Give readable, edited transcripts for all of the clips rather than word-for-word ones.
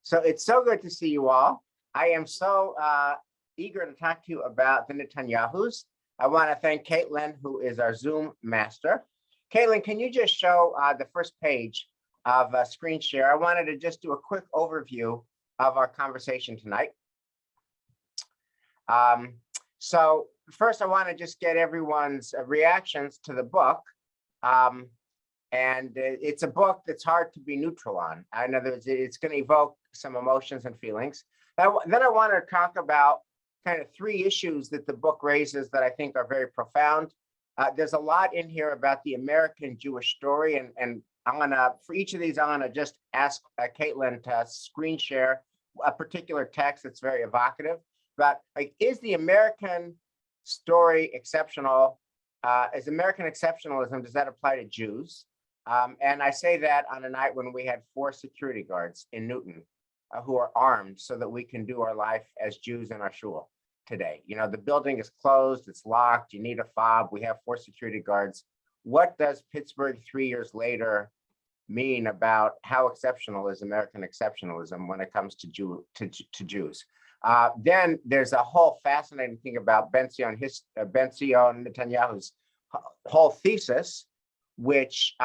So it's so good to see you all. I am so eager to talk to you about the Netanyahus. I want to thank Caitlin, who is our Zoom master. Caitlin, can you just show the first page of screen share? I wanted to just do a quick overview of our conversation tonight. So first, I want to just get everyone's reactions to the book. And it's a book that's hard to be neutral on. In other words, it's going to evoke some emotions and feelings. Then I want to talk about kind of three issues that the book raises that I think are very profound. There's a lot in here about the American Jewish story, and I'm gonna, for each of these, I'm gonna just ask Caitlin to screen share a particular text that's very evocative. But like, is the American story exceptional? Is American exceptionalism, does that apply to Jews? And I say that on a night when we had 4 security guards in Newton who are armed so that we can do our life as Jews in our shul today. You know, the building is closed, it's locked, you need a fob, we have 4 security guards. What does Pittsburgh 3 years later mean about how exceptional is American exceptionalism when it comes to Jews? Then there's a whole fascinating thing about Ben-Zion Netanyahu's whole thesis, which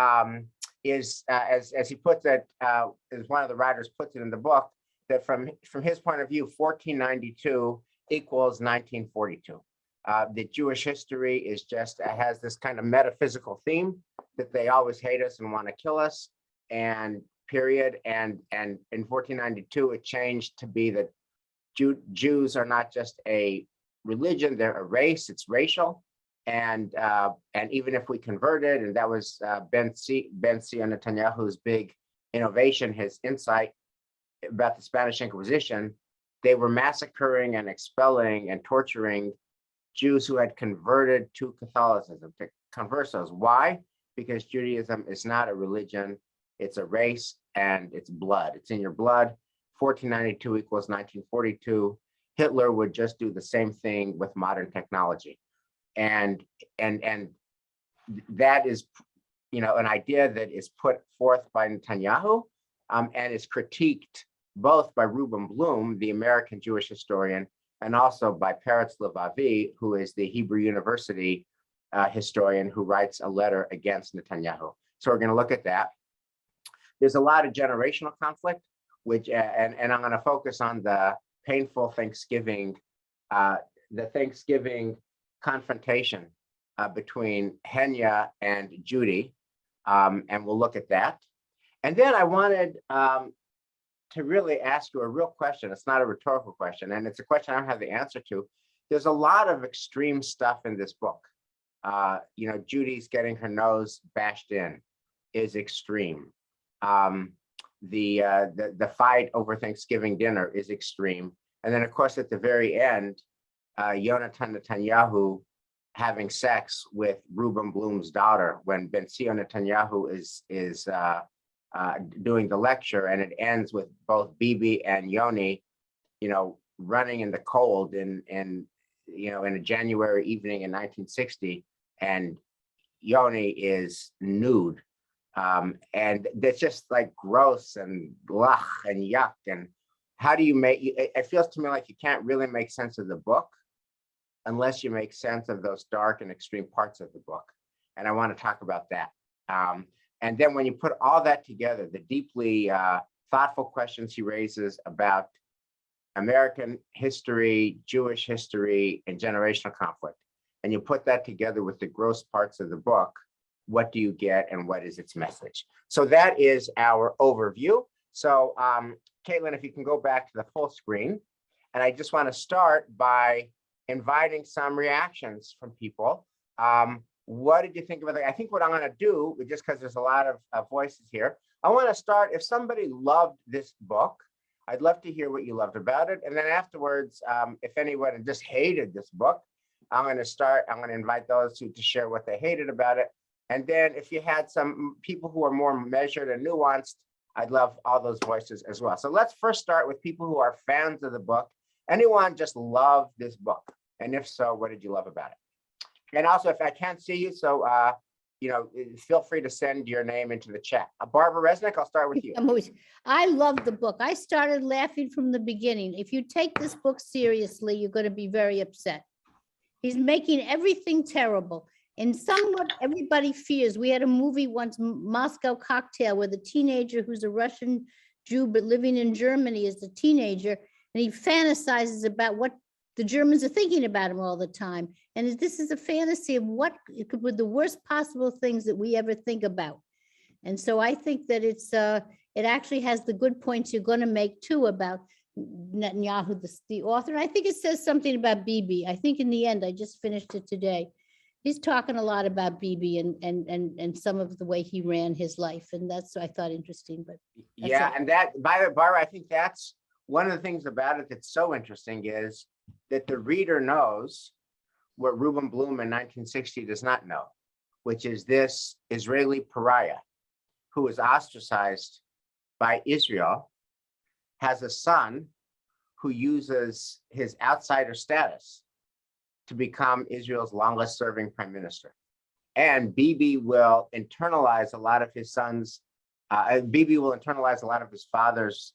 is, as he puts it, as one of the writers puts it in the book, that from his point of view, 1492 equals 1942. That Jewish history is just has this kind of metaphysical theme that they always hate us and want to kill us, and period. And in 1492, it changed to be that Jews are not just a religion; they're a race. It's racial. And even if we converted, and that was Ben-Zion Netanyahu's big innovation, his insight about the Spanish Inquisition, they were massacring and expelling and torturing Jews who had converted to Catholicism, to conversos. Why? Because Judaism is not a religion, it's a race, and it's blood. It's in your blood. 1492 equals 1942. Hitler would just do the same thing with modern technology. And that is, you know, an idea that is put forth by Netanyahu and is critiqued both by Reuben Bloom, the American Jewish historian, and also by Peretz Levavi, who is the Hebrew University historian who writes a letter against Netanyahu. So we're going to look at that. There's a lot of generational conflict, which and I'm going to focus on the painful Thanksgiving, confrontation between Henya and Judy, and we'll look at that. And then I wanted to really ask you a real question. It's not a rhetorical question, and it's a question I don't have the answer to. There's a lot of extreme stuff in this book. You know, Judy's getting her nose bashed in is extreme. The fight over Thanksgiving dinner is extreme. And then, of course, at the very end, Yonatan Netanyahu having sex with Reuben Bloom's daughter when Ben-Zion Netanyahu is doing the lecture, and it ends with both Bibi and Yoni, you know, running in the cold in a January evening in 1960, and Yoni is nude, and that's just like gross and blah and yuck. And how do you make it feels to me like you can't really make sense of the book unless you make sense of those dark and extreme parts of the book. And I want to talk about that. And then when you put all that together, the deeply thoughtful questions he raises about American history, Jewish history, and generational conflict, and you put that together with the gross parts of the book, what do you get and what is its message? So that is our overview. So Caitlin, if you can go back to the full screen. And I just want to start by inviting some reactions from people. What did you think about it? I think what I'm going to do, just because there's a lot of voices here, I want to start, if somebody loved this book, I'd love to hear what you loved about it. And then afterwards, if anyone just hated this book, I'm going to invite those to share what they hated about it. And then if you had some people who are more measured and nuanced, I'd love all those voices as well. So let's first start with people who are fans of the book. Anyone just love this book? And if so, what did you love about it? And also, if I can't see you, so feel free to send your name into the chat. Barbara Resnick, I'll start with you. I love the book. I started laughing from the beginning. If you take this book seriously, you're going to be very upset. He's making everything terrible. And somewhat everybody fears. We had a movie once, Moscow Cocktail, where the teenager who's a Russian Jew but living in Germany is the teenager, and he fantasizes about what the Germans are thinking about him all the time. And this is a fantasy of what it could be the worst possible things that we ever think about. And so I think that it actually has the good points you're going to make too about Netanyahu, the author. And I think it says something about Bibi. I think in the end, I just finished it today. He's talking a lot about Bibi and some of the way he ran his life. And that's what I thought interesting. But yeah, and that, by the Barbara, I think that's one of the things about it that's so interesting is that the reader knows what Reuben Bloom in 1960 does not know, which is this Israeli pariah who is ostracized by Israel, has a son who uses his outsider status to become Israel's longest serving prime minister. And Bibi will internalize a lot of his son's, Bibi will internalize a lot of his father's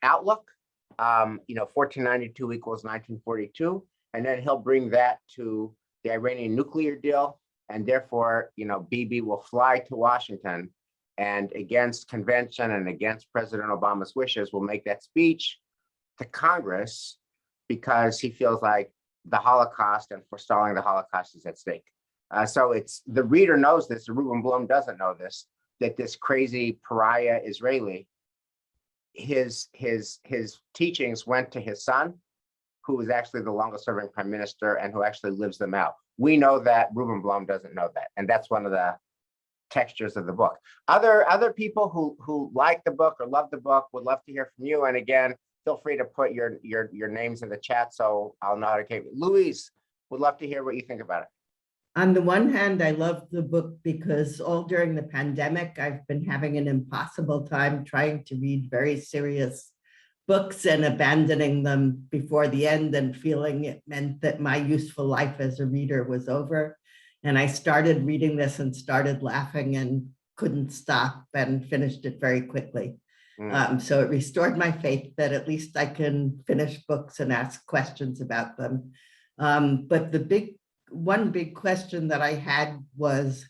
outlook. 1492 equals 1942. And then he'll bring that to the Iranian nuclear deal. And therefore, Bibi will fly to Washington and against convention and against President Obama's wishes will make that speech to Congress because he feels like the Holocaust and forestalling the Holocaust is at stake. So it's the reader knows this, Reuben Bloom doesn't know this, that this crazy pariah Israeli, his teachings went to his son, who is actually the longest serving prime minister and who actually lives them out. We know that, Reuben Bloom doesn't know that. And that's one of the textures of the book. Other people who like the book or love the book would love to hear from you. And again, feel free to put your names in the chat so I'll know how to keep it. Louise, would love to hear what you think about it. On the one hand, I love the book because all during the pandemic, I've been having an impossible time trying to read very serious books and abandoning them before the end and feeling it meant that my useful life as a reader was over. And I started reading this and started laughing and couldn't stop and finished it very quickly. So it restored my faith that at least I can finish books and ask questions about them. But one big question that I had was,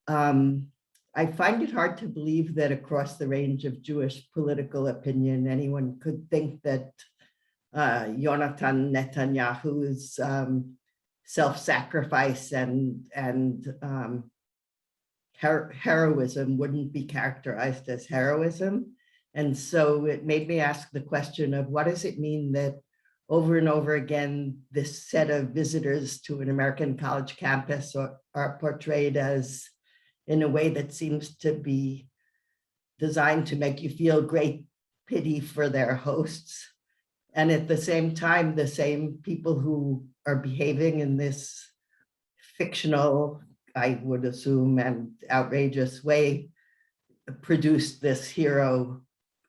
I find it hard to believe that across the range of Jewish political opinion, anyone could think that Yonatan Netanyahu's self-sacrifice and heroism wouldn't be characterized as heroism. And so it made me ask the question of what does it mean that over and over again, this set of visitors to an American college campus are portrayed as in a way that seems to be designed to make you feel great pity for their hosts. And at the same time, the same people who are behaving in this fictional, I would assume, and outrageous way produced this hero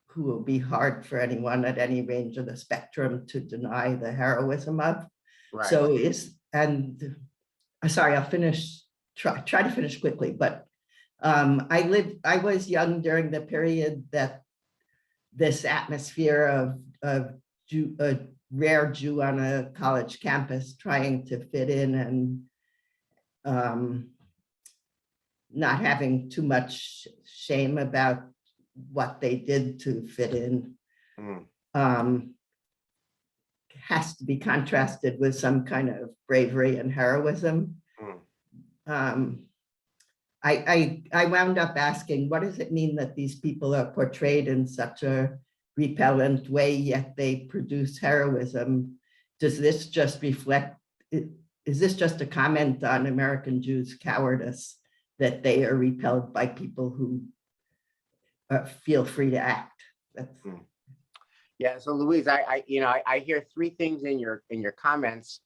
who will be hard for anyone at any range of the spectrum to deny the heroism of. Right. So sorry, I'll finish, try to finish quickly, but I was young during the period that this atmosphere of a rare Jew on a college campus trying to fit in and not having too much shame about what they did to fit in has to be contrasted with some kind of bravery and heroism. I wound up asking, what does it mean that these people are portrayed in such a repellent way, yet they produce heroism? Does this just reflect, is this just a comment on American Jews' cowardice, that they are repelled by people who feel free to act? Yeah, so Louise, I hear three things in your comments.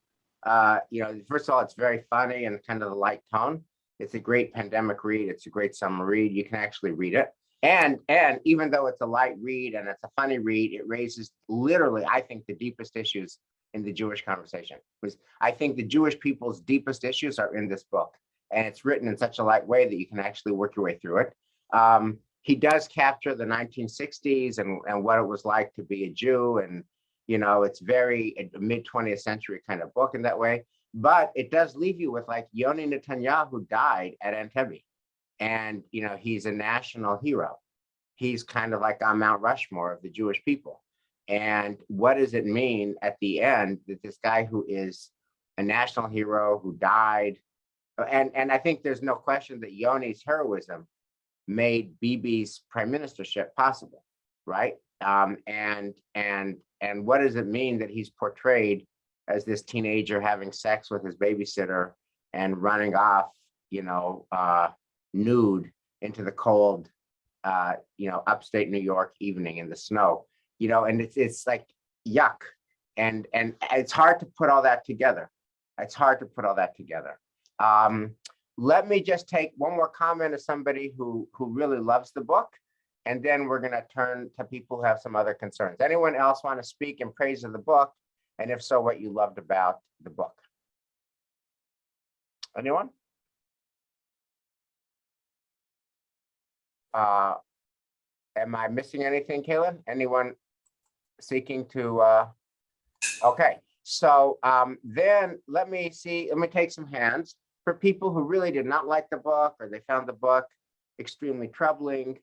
First of all, it's very funny and kind of a light tone. It's a great pandemic read. It's a great summer read. You can actually read it. And even though it's a light read and it's a funny read, it raises literally, I think, the deepest issues in the Jewish conversation. Because I think the Jewish people's deepest issues are in this book. and it's written in such a light way that you can actually work your way through it. He does capture the 1960s and what it was like to be a Jew, and it's very a mid 20th century kind of book in that way. But it does leave you with like Yoni Netanyahu died at Entebbe, and he's a national hero. He's kind of like on Mount Rushmore of the Jewish people. And what does it mean at the end that this guy who is a national hero who died, and I think there's no question that Yoni's heroism made Bibi's prime ministership possible, right? And what does it mean that he's portrayed as this teenager having sex with his babysitter and running off, nude into the cold, upstate New York evening in the snow, and it's like yuck, and it's hard to put all that together. It's hard to put all that together. Let me just take one more comment as somebody who really loves the book, and then we're going to turn to people who have some other concerns. Anyone else want to speak in praise of the book? And if so, what you loved about the book? Anyone? Am I missing anything, Kaylin? Anyone seeking to? Okay, so then let me take some hands for people who really did not like the book, or they found the book extremely troubling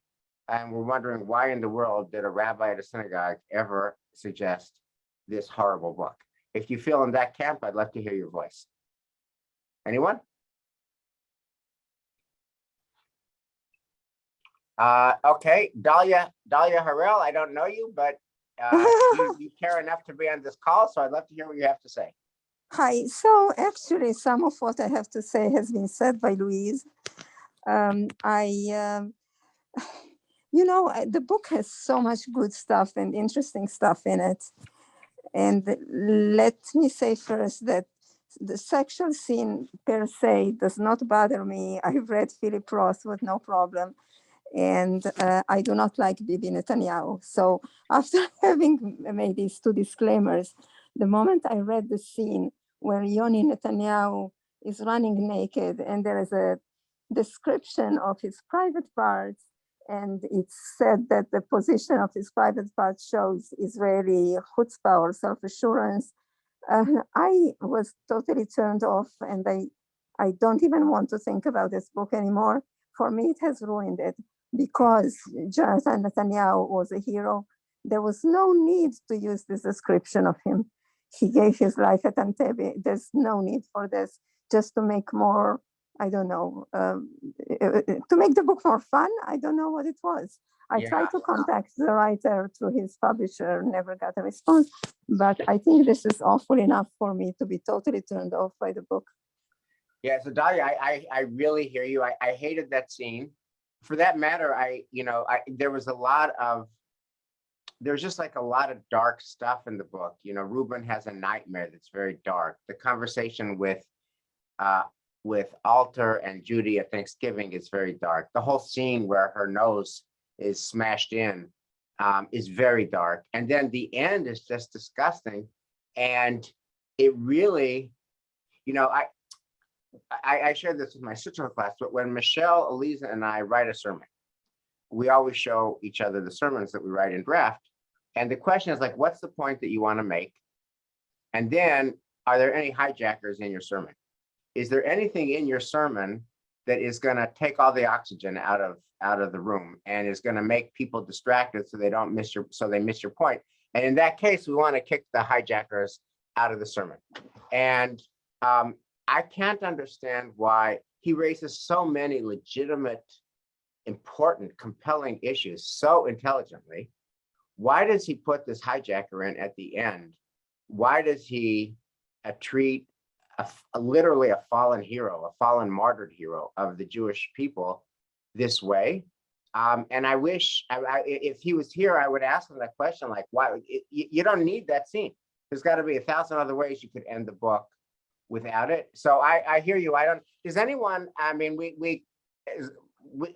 and were wondering why in the world did a rabbi at a synagogue ever suggest this horrible book. If you feel in that camp, I'd love to hear your voice. Anyone? Okay, Dalia Harel, I don't know you, but you care enough to be on this call, so I'd love to hear what you have to say. Hi. So actually, some of what I have to say has been said by Louise. The book has so much good stuff and interesting stuff in it. And let me say first that the sexual scene per se does not bother me. I've read Philip Roth with no problem. And I do not like Bibi Netanyahu. So after having made these two disclaimers, the moment I read the scene where Yoni Netanyahu is running naked and there is a description of his private parts, and it's said that the position of his private parts shows Israeli chutzpah or self-assurance, I was totally turned off, and I don't even want to think about this book anymore. For me, it has ruined it, because Jonathan Netanyahu was a hero. There was no need to use this description of him. He gave his life at Entebbe. There's no need for this, just to make more, I don't know, to make the book more fun. I don't know what it was. I tried to contact the writer through his publisher, never got a response. But I think this is awful enough for me to be totally turned off by the book. Yeah, so Dalia, I really hear you. I hated that scene. For that matter, there's just like a lot of dark stuff in the book. Reuben has a nightmare that's very dark. The conversation with Alter and Judy at Thanksgiving is very dark. The whole scene where her nose is smashed in is very dark. And then the end is just disgusting. And it really, I shared this with my sister class, but when Michelle, Eliza, and I write a sermon, we always show each other the sermons that we write in draft. And the question is like, what's the point that you want to make? And then, are there any hijackers in your sermon? Is there anything in your sermon that is going to take all the oxygen out of the room and is going to make people distracted so they miss your point? And in that case, we want to kick the hijackers out of the sermon. And I can't understand why he raises so many legitimate, important, compelling issues so intelligently. Why does he put this hijacker in at the end? Why does he treat literally a fallen hero, a fallen martyred hero of the Jewish people this way? And I wish, if he was here, I would ask him that question, like, why? You don't need that scene. There's got to be 1,000 other ways you could end the book without it. So I hear you. Does anyone, I mean,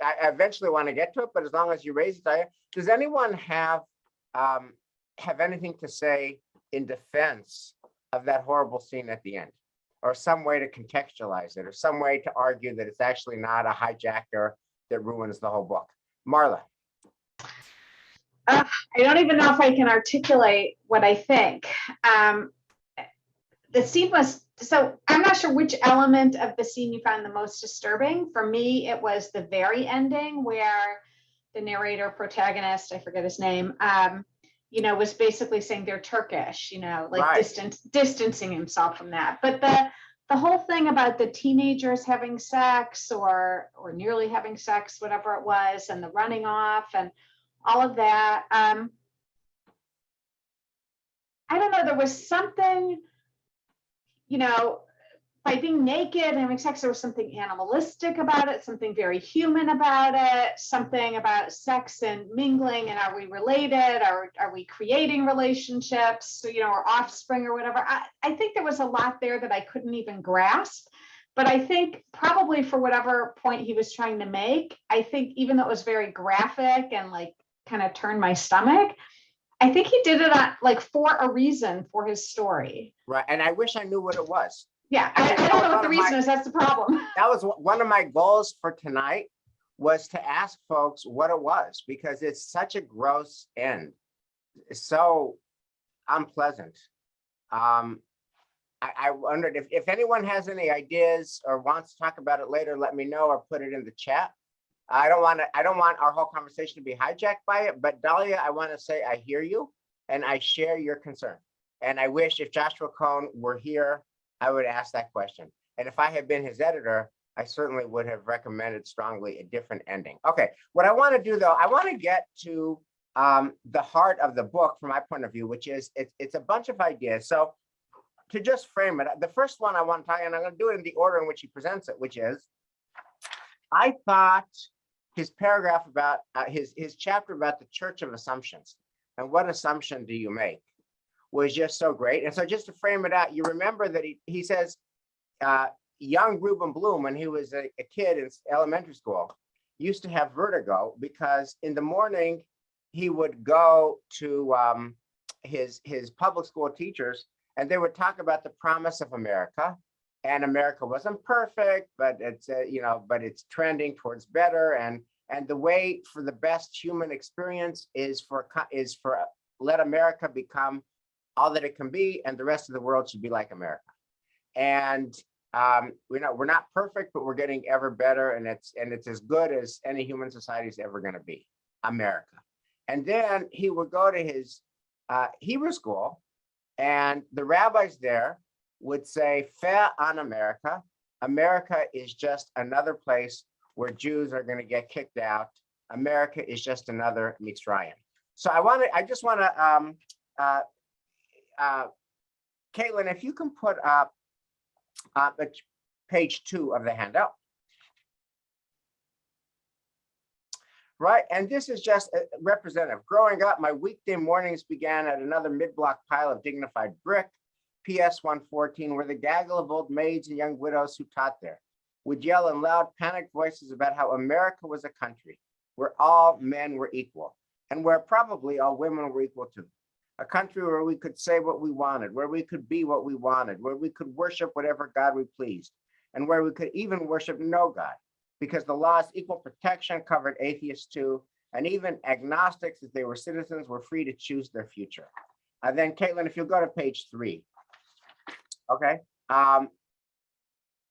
I eventually want to get to it, but as long as you raise it, does anyone have anything to say in defense of that horrible scene at the end? or some way to contextualize it, or some way to argue that it's actually not a hijacker that ruins the whole book. Marla. I don't even know if I can articulate what I think. The scene was, so I'm not sure which element of the scene you found the most disturbing. For me, it was the very ending where the narrator protagonist, I forget his name, was basically saying they're Turkish, like Right. distancing himself from that. But the whole thing about the teenagers having sex or nearly having sex, whatever it was, and the running off and all of that. I don't know, there was something, by being naked and having sex, there was something animalistic about it, something very human about it, something about sex and mingling, and are we related? Are we creating relationships, or offspring or whatever? I think there was a lot there that I couldn't even grasp. But I think probably for whatever point he was trying to make, I think even though it was very graphic and like kind of turned my stomach, I think he did it for a reason for his story. Right. And I wish I knew what it was. Yeah, I don't know what the reason is. That's the problem. That was one of my goals for tonight, was to ask folks what it was, because it's such a gross end. It's so unpleasant. I wondered if anyone has any ideas or wants to talk about it later, let me know or put it in the chat. I don't want our whole conversation to be hijacked by it, but Dahlia, I want to say I hear you and I share your concern. And I wish if Joshua Cohn were here, I would ask that question. And if I had been his editor, I certainly would have recommended strongly a different ending. Okay, what I want to do though, I want to get to the heart of the book from my point of view, which is it's a bunch of ideas. So to just frame it, the first one I want to talk, and I'm going to do it in the order in which he presents it, which is, I thought his paragraph about his chapter about the Church of Assumptions and what assumption do you make was just so great. And so just to frame it out, you remember that he says, young Reuben Bloom, when he was a kid in elementary school, used to have vertigo because in the morning he would go to his public school teachers and they would talk about the promise of America. And America wasn't perfect, but it's but it's trending towards better. And the way for the best human experience is for let America become all that it can be, and the rest of the world should be like America. And we're not perfect, but we're getting ever better, and it's as good as any human society is ever going to be, America. And then he would go to his Hebrew school, and the rabbis there would say, "Fair on America. America is just another place where Jews are going to get kicked out. America is just another Mitzrayim." So I just want to, Caitlin, if you can put up page 2 of the handout. Right, and this is just representative. Growing up, my weekday mornings began at another mid-block pile of dignified brick, PS 114, where the gaggle of old maids and young widows who taught there would yell in loud, panicked voices about how America was a country where all men were equal and where probably all women were equal too. A country where we could say what we wanted, where we could be what we wanted, where we could worship whatever God we pleased, and where we could even worship no God, because the law's equal protection covered atheists too, and even agnostics, if they were citizens, were free to choose their future. Then Caitlin, if you'll go to page 3. Okay.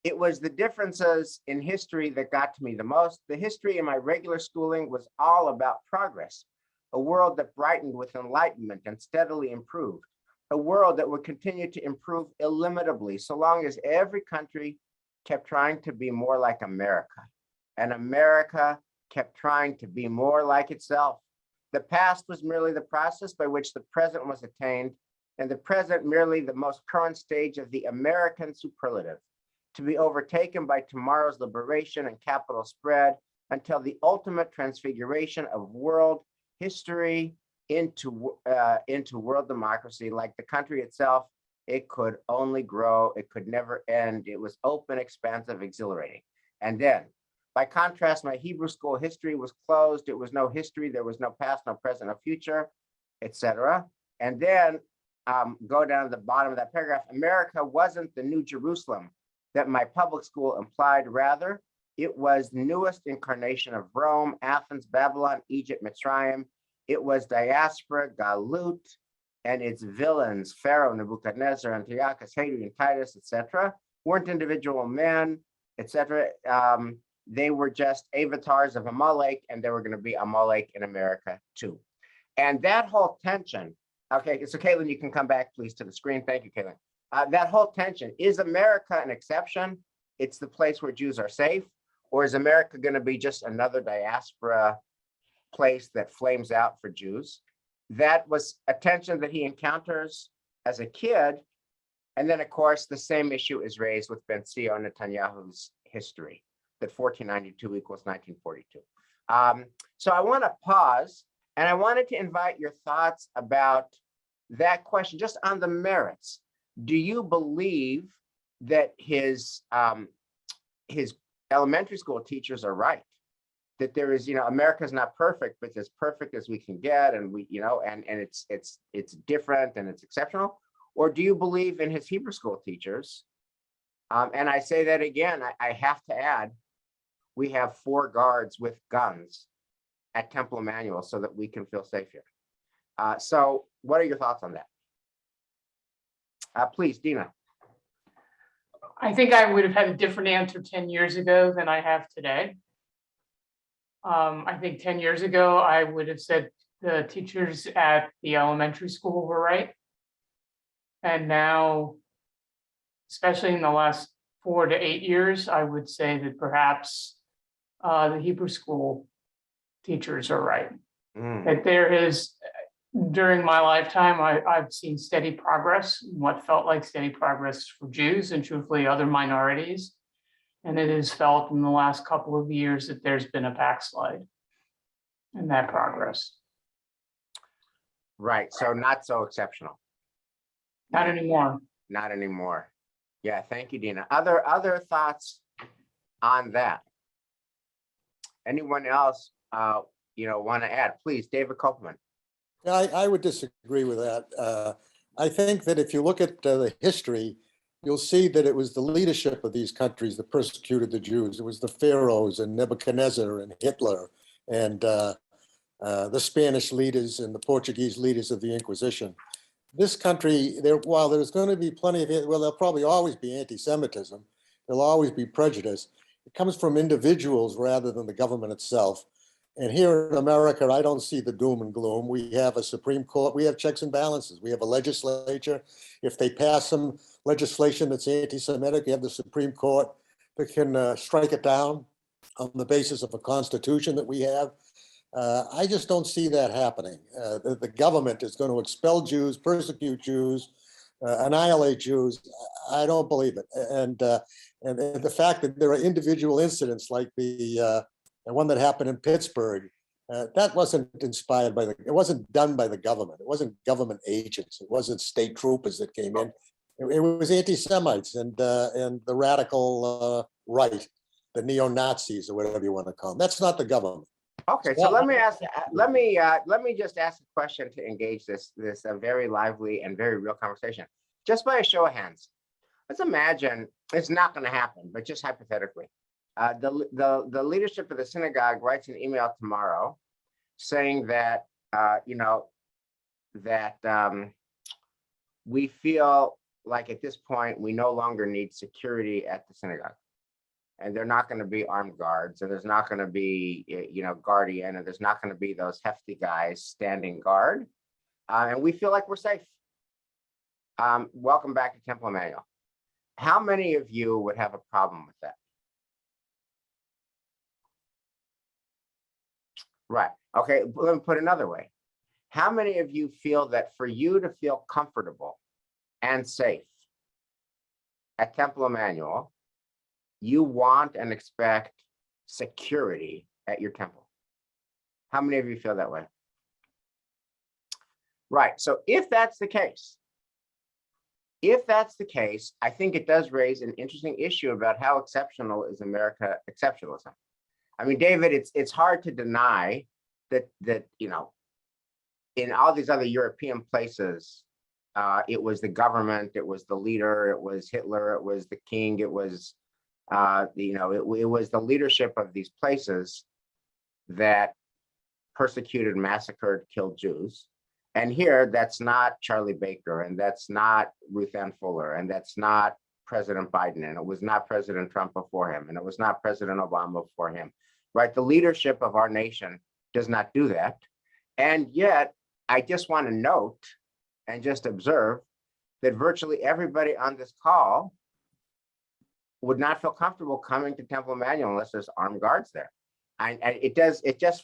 It was the differences in history that got to me the most. The history in my regular schooling was all about progress, a world that brightened with enlightenment and steadily improved, a world that would continue to improve illimitably so long as every country kept trying to be more like America, and America kept trying to be more like itself. The past was merely the process by which the present was attained, and the present merely the most current stage of the American superlative, to be overtaken by tomorrow's liberation and capital spread until the ultimate transfiguration of world history into world democracy. Like the country itself, it could only grow, it could never end. It was open, expansive, exhilarating. And then, by contrast, my Hebrew school history was closed. It was no history, there was no past, no present, no future, etc. And then go down to the bottom of that paragraph. America wasn't the New Jerusalem that my public school implied. Rather, it was the newest incarnation of Rome, Athens, Babylon, Egypt, Mitzrayim. It was diaspora, Galut, and its villains, Pharaoh, Nebuchadnezzar, Antiochus, Hadrian, Titus, etc., weren't individual men, etc. They were just avatars of Amalek, and there were going to be Amalek in America too. And that whole tension, okay, so Caitlin, you can come back please to the screen. Thank you, Caitlin. That whole tension, is America an exception? It's the place where Jews are safe, or is America going to be just another diaspora place that flames out for Jews? That was a tension that he encounters as a kid. And then, of course, the same issue is raised with Ben-Zion Netanyahu's history, that 1492 equals 1942. So I want to pause, and I wanted to invite your thoughts about that question, just on the merits. Do you believe that his elementary school teachers are right? That there is, America's not perfect, but it's as perfect as we can get, and it's different and it's exceptional? Or do you believe in his Hebrew school teachers? And I say that again, I have to add, we have 4 guards with guns at Temple Emmanuel so that we can feel safe here. So what are your thoughts on that? Please, Dina. I think I would have had a different answer 10 years ago than I have today. I think 10 years ago, I would have said the teachers at the elementary school were right. And now, especially in the last 4 to 8 years, I would say that perhaps the Hebrew school teachers are right. That there is, during my lifetime, I've seen steady progress, what felt like steady progress for Jews and truthfully other minorities. And it is felt in the last couple of years that there's been a backslide in that progress. Right, so not so exceptional. Not anymore. Not anymore. Yeah, thank you, Dina. Other thoughts on that? Anyone else want to add? Please, David Kopelman. I would disagree with that. I think that if you look at the history, you'll see that it was the leadership of these countries that persecuted the Jews. It was the pharaohs and Nebuchadnezzar and Hitler and the Spanish leaders and the Portuguese leaders of the Inquisition. This country, while there's going to be plenty of, there'll probably always be anti-Semitism. There'll always be prejudice. It comes from individuals rather than the government itself. And here in America, I don't see the doom and gloom. We have a Supreme Court, we have checks and balances. We have a legislature. If they pass some legislation that's anti-Semitic, you have the Supreme Court that can strike it down on the basis of a constitution that we have. I just don't see that happening. The government is going to expel Jews, persecute Jews, annihilate Jews. I don't believe it. And the fact that there are individual incidents like the one that happened in Pittsburgh, that wasn't inspired by it wasn't done by the government. It wasn't government agents. It wasn't state troopers that came in. It was anti-Semites and the radical right, the neo-Nazis or whatever you want to call them. That's not the government. Okay, so let me just ask a question to engage this very lively and very real conversation. Just by a show of hands, let's imagine it's not going to happen, but just hypothetically, the leadership of the synagogue writes an email tomorrow saying that we feel like at this point we no longer need security at the synagogue. And they're not going to be armed guards, and there's not going to be, guardian, and there's not going to be those hefty guys standing guard. And we feel like we're safe. Welcome back to Temple Emmanuel. How many of you would have a problem with that? Right. Okay, let me put it another way. How many of you feel that for you to feel comfortable and safe at Temple Emmanuel, you want and expect security at your temple? How many of you feel that way? Right, so if that's the case, I think it does raise an interesting issue about how exceptional is America exceptionalism. I mean, David, it's hard to deny that in all these other European places, It was the government, it was the leader, it was Hitler, it was the king, it was, it was the leadership of these places that persecuted, massacred, killed Jews. And here, that's not Charlie Baker, and that's not Ruth Ann Fuller, and that's not President Biden, and it was not President Trump before him, and it was not President Obama before him, right? The leadership of our nation does not do that. And yet, I just want to note and just observe that virtually everybody on this call would not feel comfortable coming to Temple Emmanuel unless there's armed guards there.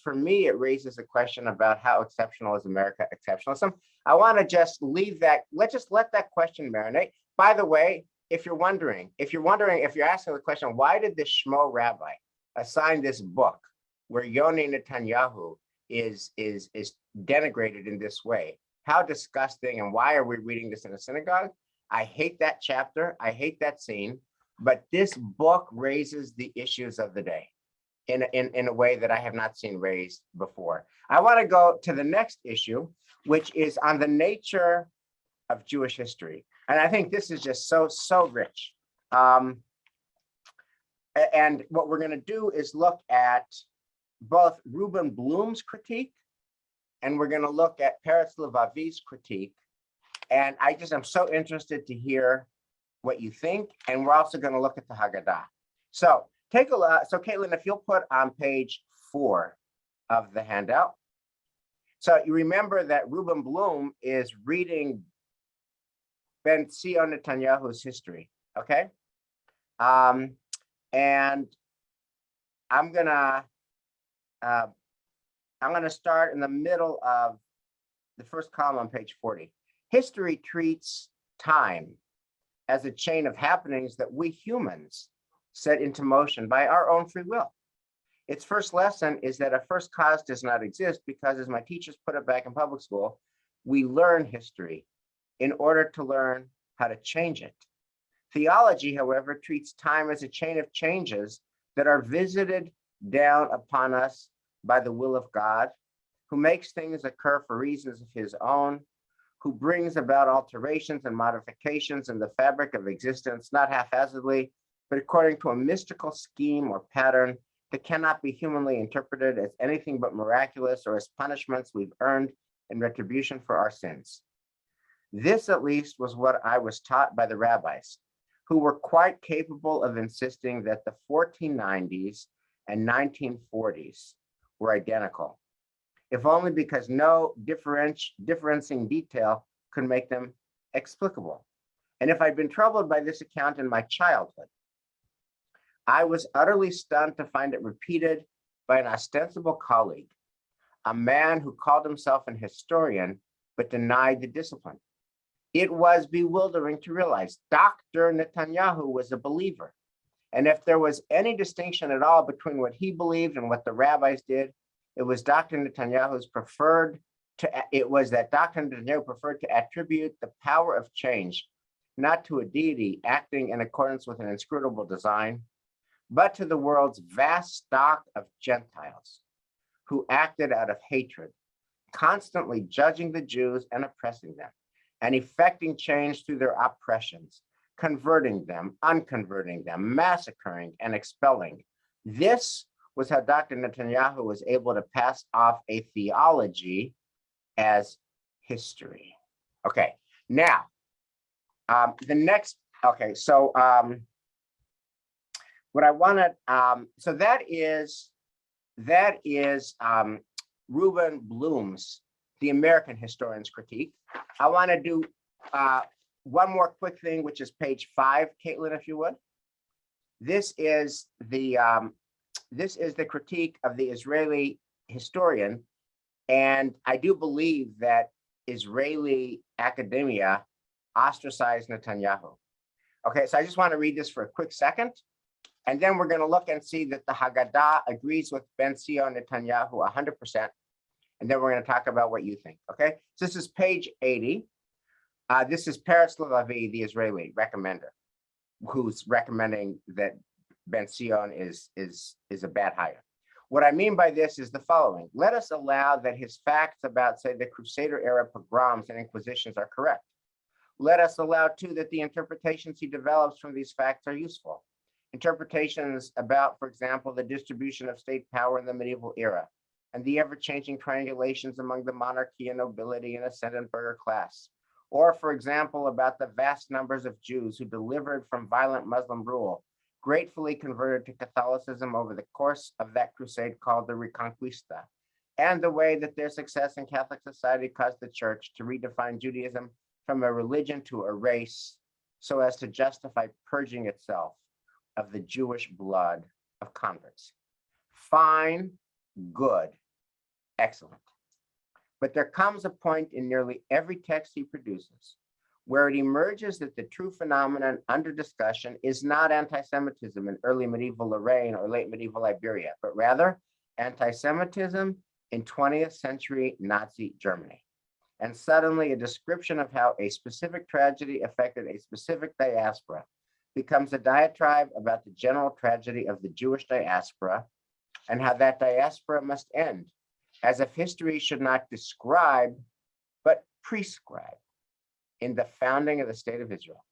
For me, it raises a question about how exceptional is America exceptionalism. I want to just leave that, let that question marinate. By the way, if you're asking the question, why did this schmo rabbi assign this book where Yoni Netanyahu is denigrated in this way? How disgusting, and why are we reading this in a synagogue? I hate that chapter, I hate that scene, but this book raises the issues of the day in a way that I have not seen raised before. I want to go to the next issue, which is on the nature of Jewish history. And I think this is just so rich. And what we're going to do is look at both Reuben Bloom's critique, and we're going to look at Peretz Levavi's critique. And I'm so interested to hear what you think. And we're also going to look at the Haggadah. So take a look. So Caitlin, if you'll put on page 4 of the handout. So you remember that Reuben Bloom is reading Ben-Zion Netanyahu's history, okay? And I'm gonna start in the middle of the first column on page 40. History treats time as a chain of happenings that we humans set into motion by our own free will. Its first lesson is that a first cause does not exist because, as my teachers put it back in public school, we learn history in order to learn how to change it. Theology, however, treats time as a chain of changes that are visited down upon us by the will of God, who makes things occur for reasons of his own, who brings about alterations and modifications in the fabric of existence, not haphazardly, but according to a mystical scheme or pattern that cannot be humanly interpreted as anything but miraculous or as punishments we've earned in retribution for our sins. This, at least, was what I was taught by the rabbis, who were quite capable of insisting that the 1490s and 1940s were identical, if only because no differencing detail could make them explicable. And if I'd been troubled by this account in my childhood, I was utterly stunned to find it repeated by an ostensible colleague, a man who called himself an historian, but denied the discipline. It was bewildering to realize Dr. Netanyahu was a believer. And if there was any distinction at all between what he believed and what the rabbis did, it was that Dr. Netanyahu preferred to attribute the power of change, not to a deity acting in accordance with an inscrutable design, but to the world's vast stock of Gentiles who acted out of hatred, constantly judging the Jews and oppressing them, and effecting change through their oppressions, converting them, unconverting them, massacring and expelling. This was how Dr. Netanyahu was able to pass off a theology as history. Okay, now, what I wanted, so that is Reuben Bloom's, the American Historian's Critique. I want to do one more quick thing, which is page 5, Caitlin, if you would. This is the critique of the Israeli historian, and I do believe that Israeli academia ostracized Netanyahu. Okay, so I just want to read this for a quick second, and then we're going to look and see that the Haggadah agrees with Ben-Zion Netanyahu 100%, and then we're going to talk about what you think, okay? So this is page 80. This is Peretz Levavi, the Israeli recommender, who's recommending that Ben-Zion is a bad hire. What I mean by this is the following. Let us allow that his facts about, say, the Crusader era pogroms and inquisitions are correct. let us allow too that the interpretations he develops from these facts are useful. Interpretations about, for example, the distribution of state power in the medieval era and the ever-changing triangulations among the monarchy and nobility and ascendant burgher class. Or, for example, about the vast numbers of Jews who delivered from violent Muslim rule, gratefully converted to Catholicism over the course of that crusade called the Reconquista, and the way that their success in Catholic society caused the church to redefine Judaism from a religion to a race so as to justify purging itself of the Jewish blood of converts. Fine, good, excellent. But there comes a point in nearly every text he produces where it emerges that the true phenomenon under discussion is not anti-Semitism in early medieval Lorraine or late medieval Iberia, but rather anti-Semitism in 20th century Nazi Germany. And suddenly a description of how a specific tragedy affected a specific diaspora becomes a diatribe about the general tragedy of the Jewish diaspora and how that diaspora must end, as if history should not describe, but prescribe in the founding of the state of Israel.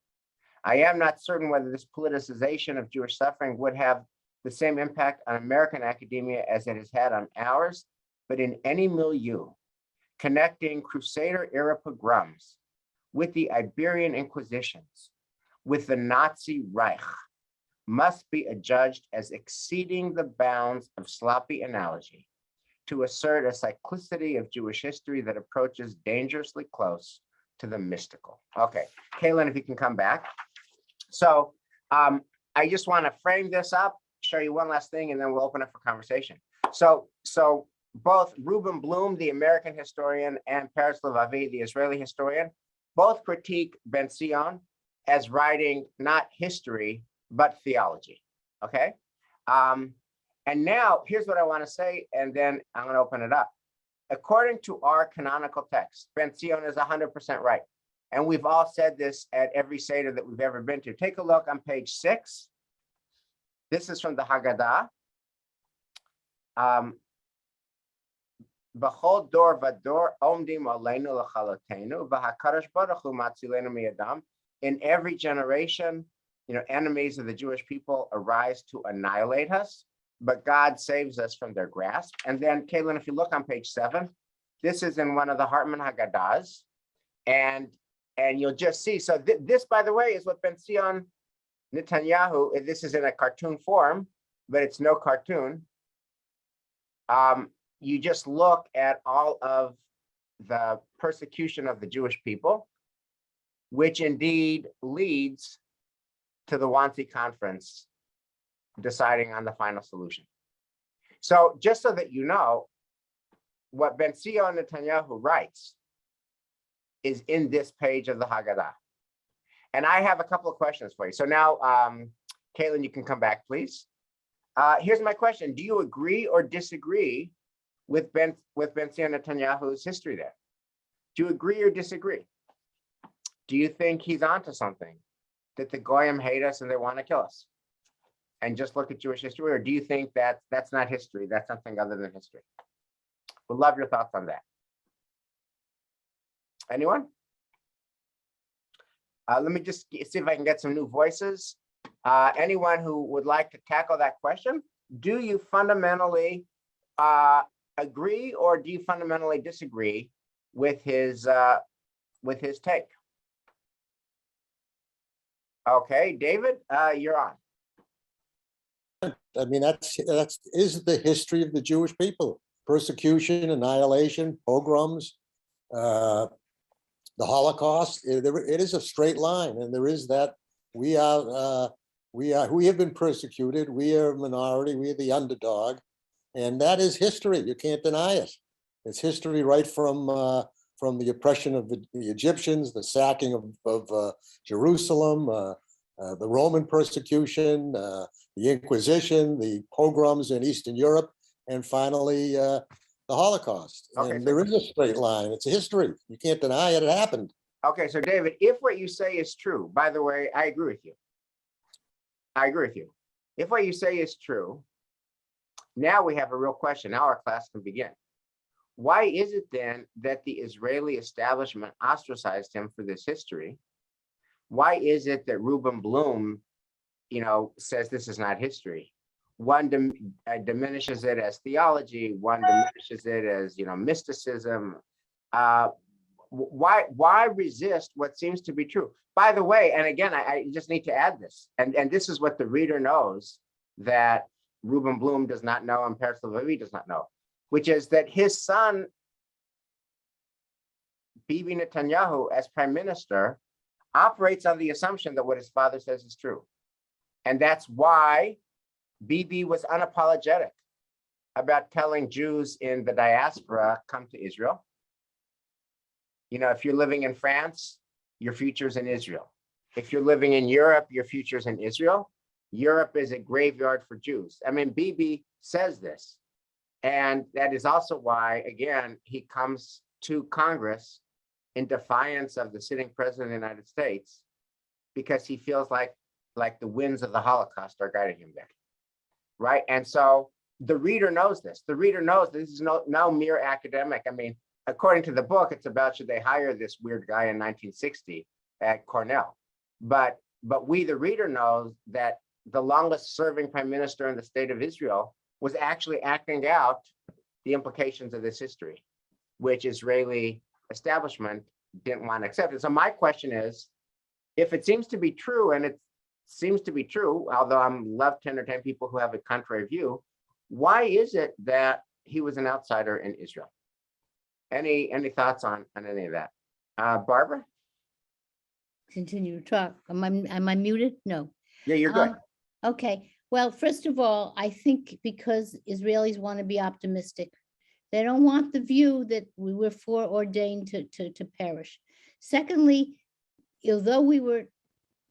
I am not certain whether this politicization of Jewish suffering would have the same impact on American academia as it has had on ours, but in any milieu, connecting Crusader era pogroms with the Iberian Inquisitions, with the Nazi Reich, must be adjudged as exceeding the bounds of sloppy analogy to assert a cyclicity of Jewish history that approaches dangerously close to the mystical. Okay, Kaylin, if you can come back. So I just want to frame this up, show you one last thing, and then we'll open it for conversation. So both Reuben Bloom, the American historian, and Peretz Levavi, the Israeli historian, both critique Ben-Zion as writing not history, but theology, okay? And now here's what I want to say, and then I'm going to open it up. According to our canonical text, Ben-Zion is 100% right. And we've all said this at every Seder that we've ever been to. Take a look on page 6. This is from the Haggadah. B'chol dor v'dor omdim aleinu l'chalotenu v'hakadosh baruch hu matzilenu miyadam. In every generation, enemies of the Jewish people arise to annihilate us, but God saves us from their grasp. And then, Kaylin, if you look on page 7, this is in one of the Hartman Haggadahs, and you'll just see. So this, by the way, is what Ben-Zion Netanyahu. This is in a cartoon form, but it's no cartoon. You just look at all of the persecution of the Jewish people, which indeed leads to the Wannsee Conference deciding on the final solution. So just so that you know, what Ben-Zion Netanyahu writes is in this page of the Haggadah. And I have a couple of questions for you. So now, Kaylin, you can come back, please. Here's my question. Do you agree or disagree with Ben-Zion Netanyahu's history there? Do you agree or disagree? Do you think he's onto something, that the Goyim hate us and they want to kill us? And just look at Jewish history, or do you think that that's not history, that's something other than history? Would love your thoughts on that. Anyone? Let me just see if I can get some new voices. Anyone who would like to tackle that question? Do you fundamentally agree, or do you fundamentally disagree with his take? Okay, David, you're on. I mean, that is the history of the Jewish people: persecution, annihilation, pogroms, the Holocaust. It is a straight line, and there is that we have been persecuted. We are a minority. We are the underdog, and that is history. You can't deny it. It's history right from the oppression of the Egyptians, the sacking of Jerusalem, the Roman persecution, the Inquisition, the pogroms in Eastern Europe, and finally the Holocaust. Okay, And so- there is a straight line. It's a history. You can't deny it. It happened. Okay, so David, if what you say is true, by the way, I agree with you. I agree with you. If what you say is true, now we have a real question. Now our class can begin. Why is it then that the Israeli establishment ostracized him for this history, why is it that Reuben Bloom, says this is not history? One diminishes it as theology, one diminishes it as, mysticism. Why resist what seems to be true? By the way, and again, I just need to add this, and this is what the reader knows that Reuben Bloom does not know and Peretz Levi does not know, which is that his son, Bibi Netanyahu, as prime minister, operates on the assumption that what his father says is true. And that's why Bibi was unapologetic about telling Jews in the diaspora, come to Israel. If you're living in France, your future's in Israel. If you're living in Europe, your future's in Israel. Europe is a graveyard for Jews. I mean, Bibi says this. And that is also why, again, he comes to Congress in defiance of the sitting president of the United States, because he feels like the winds of the Holocaust are guiding him there, right? And so the reader knows this. The reader knows this is no mere academic. I mean, according to the book, it's about should they hire this weird guy in 1960 at Cornell. But we, the reader, knows that the longest serving prime minister in the state of Israel was actually acting out the implications of this history, which Israeli establishment didn't want to accept. And so my question is, if it seems to be true, and it seems to be true, although I'm love to entertain people who have a contrary view, why is it that he was an outsider in Israel? Any thoughts on any of that? Barbara? Continue to talk. Am I muted? No. Yeah, you're good. Okay. Well, first of all, I think because Israelis want to be optimistic. They don't want the view that we were foreordained to perish. Secondly, although we were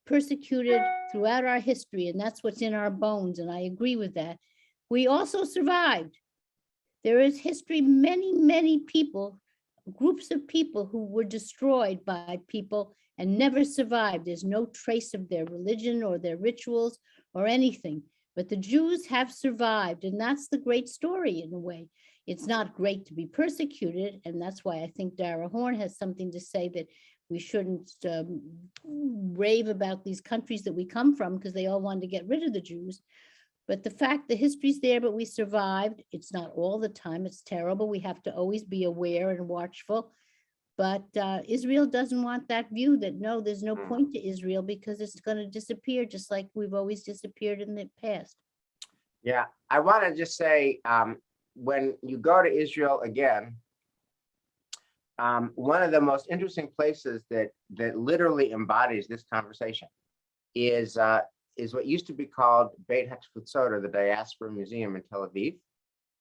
persecuted throughout our history, and that's what's in our bones, and I agree with that, we also survived. There is history, many people, groups of people who were destroyed by people and never survived. There's no trace of their religion or their rituals or anything. But the Jews have survived, and that's the great story in a way. It's not great to be persecuted, and that's why I think Dara Horn has something to say, that we shouldn't rave about these countries that we come from because they all wanted to get rid of the Jews. But the fact, the history's there, but we survived. It's not all the time. It's terrible. We have to always be aware and watchful. But Israel doesn't want that view that, no, there's no point to Israel because it's going to disappear just like we've always disappeared in the past. Yeah, I want to just say, when you go to Israel again, one of the most interesting places that literally embodies this conversation is what used to be called Beit HaTfutzot, or the Diaspora Museum in Tel Aviv.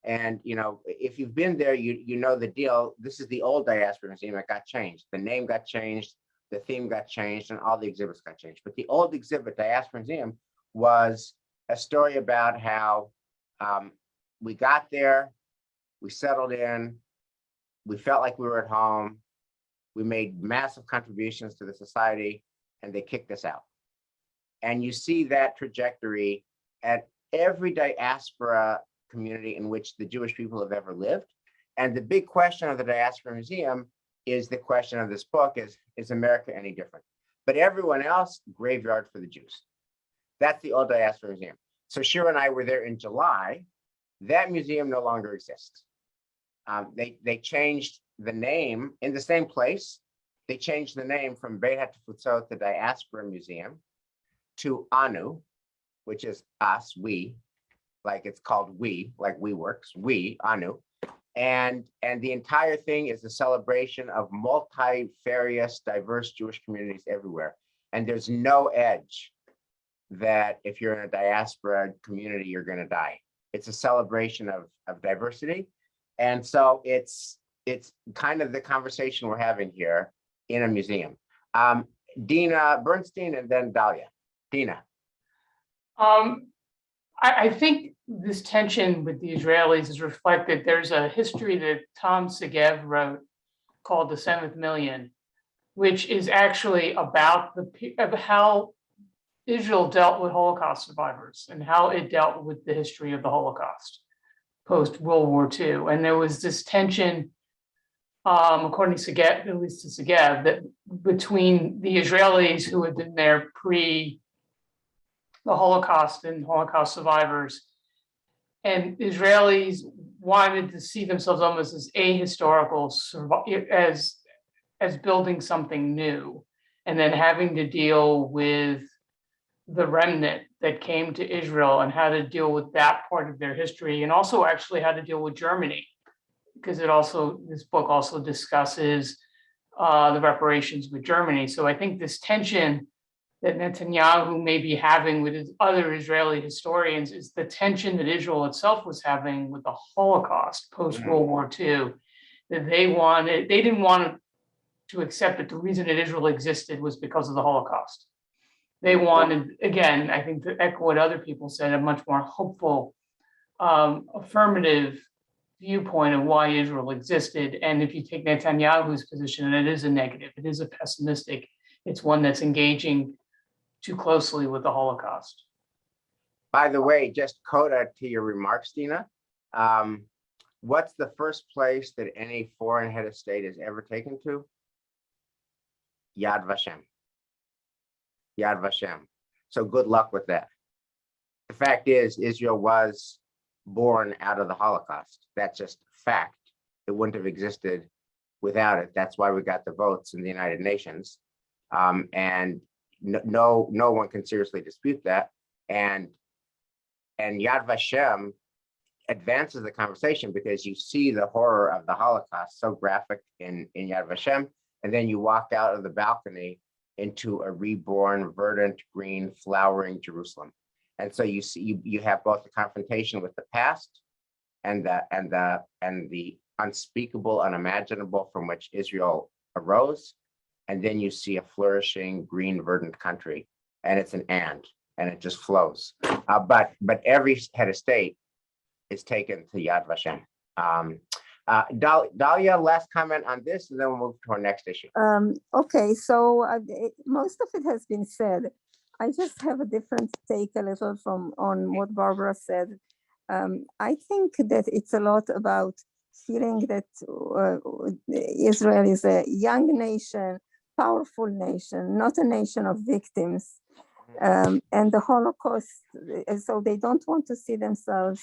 And if you've been there, you know the deal. This is the old Diaspora Museum. It got changed. The name got changed, the theme got changed, and all the exhibits got changed. But the old exhibit, Diaspora Museum, was a story about how we got there, we settled in, we felt like we were at home, we made massive contributions to the society, and they kicked us out. And you see that trajectory at every diaspora community in which the Jewish people have ever lived. And the big question of the Diaspora Museum is the question of this book, is America any different? But everyone else, graveyard for the Jews. That's the old Diaspora Museum. So Shira and I were there in July. That museum no longer exists. They changed the name in the same place. They changed the name from Beit HaTfutzot, the Diaspora Museum, to Anu, which is us, we, like it's called we, like WeWorks, we, Anu. And the entire thing is a celebration of multifarious, diverse Jewish communities everywhere. And there's no edge that if you're in a diaspora community, you're going to die. It's a celebration of diversity. And so it's kind of the conversation we're having here in a museum. Dina Bernstein and then Dalia. Dina. I think this tension with the Israelis is reflected. There's a history that Tom Segev wrote called The Seventh Million, which is actually about how Israel dealt with Holocaust survivors and how it dealt with the history of the Holocaust post World War II. And there was this tension according to Segev, at least to Segev, that between the Israelis who had been there pre the Holocaust and Holocaust survivors, and Israelis wanted to see themselves almost as ahistorical, as building something new, and then having to deal with the remnant that came to Israel and how to deal with that part of their history, and also actually how to deal with Germany, because this book also discusses the reparations with Germany. So I think this tension that Netanyahu may be having with his other Israeli historians is the tension that Israel itself was having with the Holocaust post-World War II, that they didn't want to accept that the reason that Israel existed was because of the Holocaust. They wanted, again, I think to echo what other people said, a much more hopeful, affirmative viewpoint of why Israel existed. And if you take Netanyahu's position, and it is a negative, it is a pessimistic, it's one that's engaging too closely with the Holocaust. By the way, just coda to your remarks, Dina. What's the first place that any foreign head of state is ever taken to? Yad Vashem. Yad Vashem. So good luck with that. The fact is, Israel was born out of the Holocaust. That's just fact. It wouldn't have existed without it. That's why we got the votes in the United Nations. And no one can seriously dispute that. And Yad Vashem advances the conversation because you see the horror of the Holocaust so graphic in Yad Vashem, and then you walk out of the balcony into a reborn, verdant, green, flowering Jerusalem. And so you see, you have both the confrontation with the past and the unspeakable, unimaginable from which Israel arose. And then you see a flourishing, green, verdant country, and it's an and it just flows. But every head of state is taken to Yad Vashem. Dalia, last comment on this, and then we'll move to our next issue. Okay, so most of it has been said. I just have a different take a little on what Barbara said. I think that it's a lot about feeling that Israel is a young nation, powerful nation, not a nation of victims. And the Holocaust, so they don't want to see themselves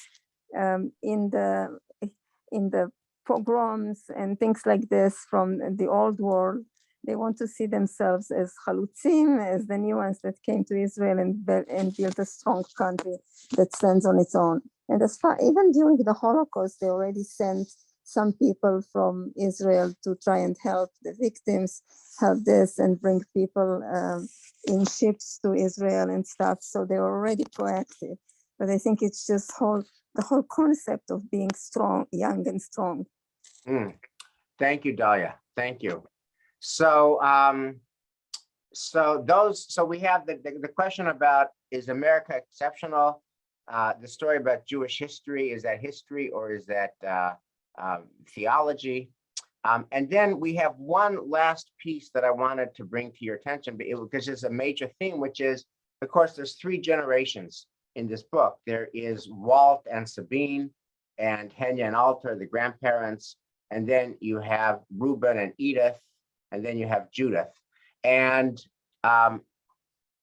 in the pogroms and things like this from the old world. They want to see themselves as chalutzim, as the new ones that came to Israel and built a strong country that stands on its own. And as far, even during the Holocaust, they already sent some people from Israel to try and help the victims, help this and bring people in ships to Israel and stuff. So they were already proactive. But I think it's just the whole concept of being strong, young and strong. Thank you, Dalia. Thank you. So, so we have the question about, is America exceptional? The story about Jewish history, is that history or is that theology? And then we have one last piece that I wanted to bring to your attention because it's a major theme, which is, of course, there's 3 generations in this book. There is Walt and Sabine and Henya and Alter, the grandparents, and then you have Reuben and Edith, and then you have Judith. And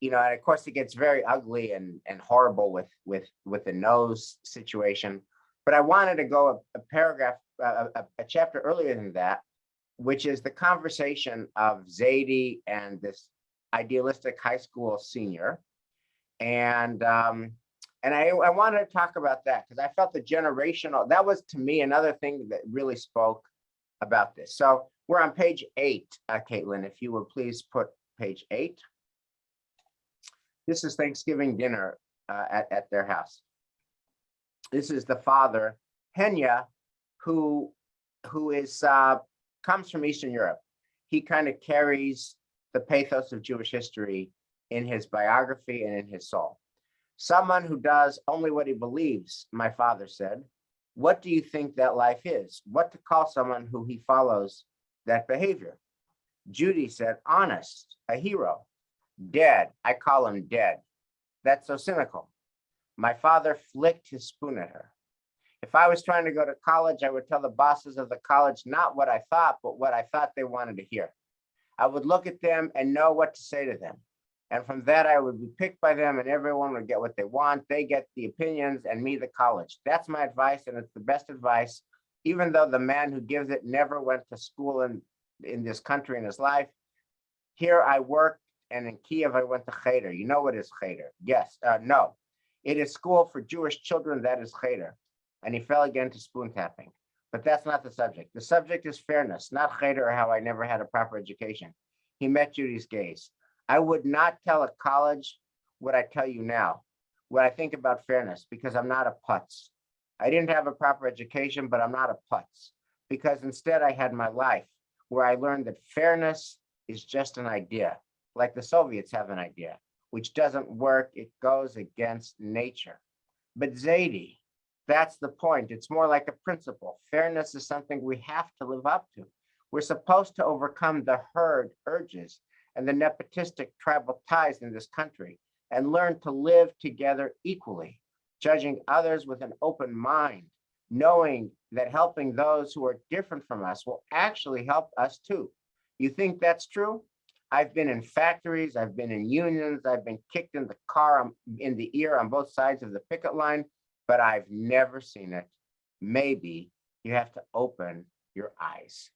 you know, and of course it gets very ugly and horrible with the nose situation. But I wanted to go a paragraph, a chapter earlier than that, which is the conversation of Zadie and this idealistic high school senior. And I wanted to talk about that because I felt the generational, that was to me another thing that really spoke about this. So we're on page 8, Caitlin, if you would please put page 8. This is Thanksgiving dinner at their house. This is the father, Henya, who is comes from Eastern Europe. He kind of carries the pathos of Jewish history in his biography and in his soul. Someone who does only what he believes, my father said. What do you think that life is? What to call someone who he follows that behavior? Judy said, honest, a hero. Dead, I call him dead. That's so cynical. My father flicked his spoon at her. If I was trying to go to college, I would tell the bosses of the college not what I thought, but what I thought they wanted to hear. I would look at them and know what to say to them. And from that, I would be picked by them and everyone would get what they want. They get the opinions and me the college. That's my advice, and it's the best advice, even though the man who gives it never went to school in this country in his life. Here I worked, and in Kiev, I went to Cheder. You know what is Cheder? Yes, no. It is school for Jewish children, that is Cheder. And he fell again to spoon tapping. But that's not the subject. The subject is fairness, not Cheder or how I never had a proper education. He met Judy's gaze. I would not tell a college what I tell you now, what I think about fairness, because I'm not a putz. I didn't have a proper education, but I'm not a putz, because instead I had my life where I learned that fairness is just an idea, like the Soviets have an idea, which doesn't work. It goes against nature. But Zadie, that's the point. It's more like a principle. Fairness is something we have to live up to. We're supposed to overcome the herd urges and the nepotistic tribal ties in this country and learn to live together equally, judging others with an open mind, knowing that helping those who are different from us will actually help us too. You think that's true? I've been in factories, I've been in unions, I've been kicked in the car, in the ear on both sides of the picket line, but I've never seen it. Maybe you have to open your eyes.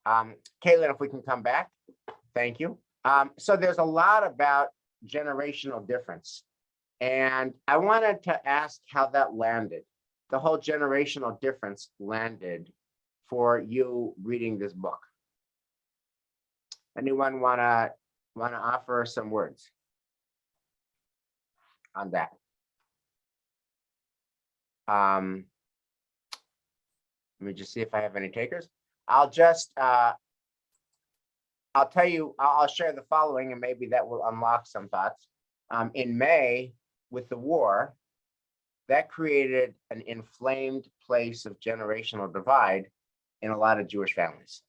Caitlin, if we can come back, thank you. So there's a lot about generational difference. And I wanted to ask how that landed, the whole generational difference landed for you reading this book. Anyone wanna offer some words on that? Let me just see if I have any takers. I'll just, I'll tell you, I'll share the following and maybe that will unlock some thoughts. In May, with the war, that created an inflamed place of generational divide in a lot of Jewish families.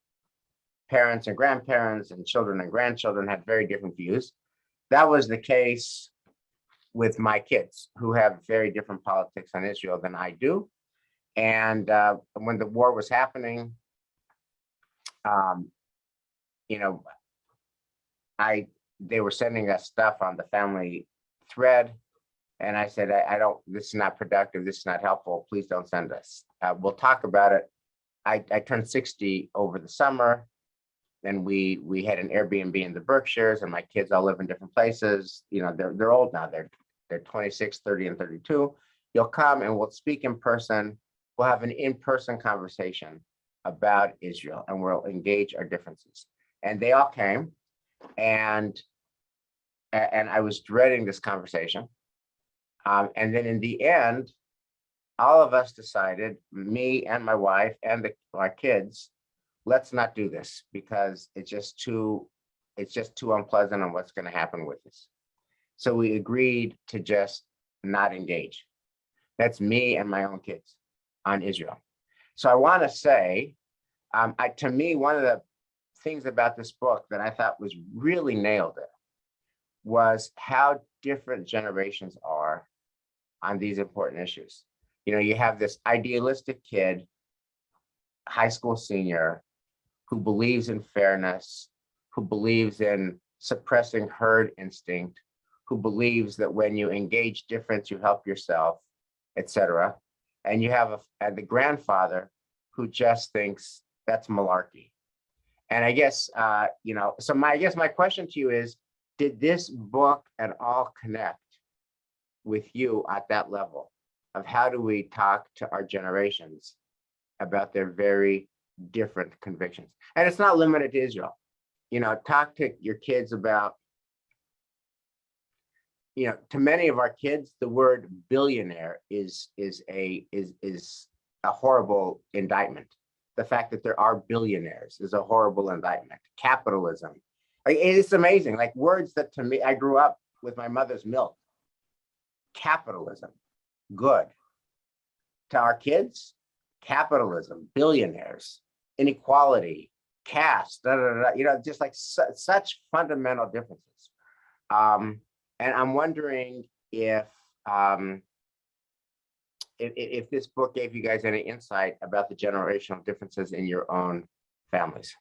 Parents and grandparents and children and grandchildren had very different views. That was the case with my kids, who have very different politics on Israel than I do. And when the war was happening, you know, they were sending us stuff on the family thread. And I said, I don't, this is not productive. This is not helpful. Please don't send us. We'll talk about it. I turned 60 over the summer. Then we had an Airbnb in the Berkshires, and my kids all live in different places. You know, they're old now. They're 26, 30, and 32. You'll come and we'll speak in person. We'll have an in-person conversation about Israel, and we'll engage our differences. And they all came, and I was dreading this conversation. And then in the end, all of us decided, me and my wife and our kids, let's not do this because it's just too unpleasant on what's going to happen with this. So we agreed to just not engage. That's me and my own kids on Israel. So I want to say, to me, one of the things about this book that I thought was really nailed it was how different generations are on these important issues. You know, you have this idealistic kid, high school senior, who believes in fairness, who believes in suppressing herd instinct, who believes that when you engage difference, you help yourself, etc. And you have the grandfather who just thinks that's malarkey. And I guess, you know, so I guess my question to you is, did this book at all connect with you at that level of how do we talk to our generations about their very different convictions? And it's not limited to Israel. You know, talk to your kids about, you know, to many of our kids, the word billionaire is a horrible indictment. The fact that there are billionaires is a horrible indictment. Capitalism, like, it's amazing. Like words that to me, I grew up with my mother's milk. Capitalism, good. To our kids, capitalism, billionaires, inequality, caste, you know, just like such fundamental differences. And I'm wondering if if this book gave you guys any insight about the generational differences in your own families.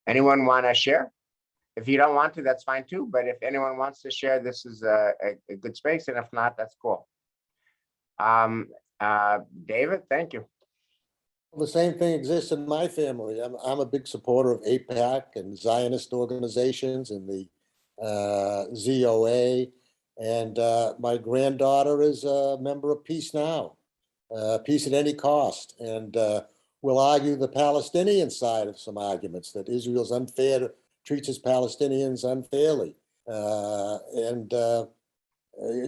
Anyone want to share? If you don't want to, that's fine too. But if anyone wants to share, this is a good space. And if not, that's cool. David, thank you. The same thing exists in my family. I'm a big supporter of AIPAC and Zionist organizations and the ZOA. And my granddaughter is a member of Peace Now, Peace at Any Cost. And we'll argue the Palestinian side of some arguments that Israel's unfair, treats its Palestinians unfairly.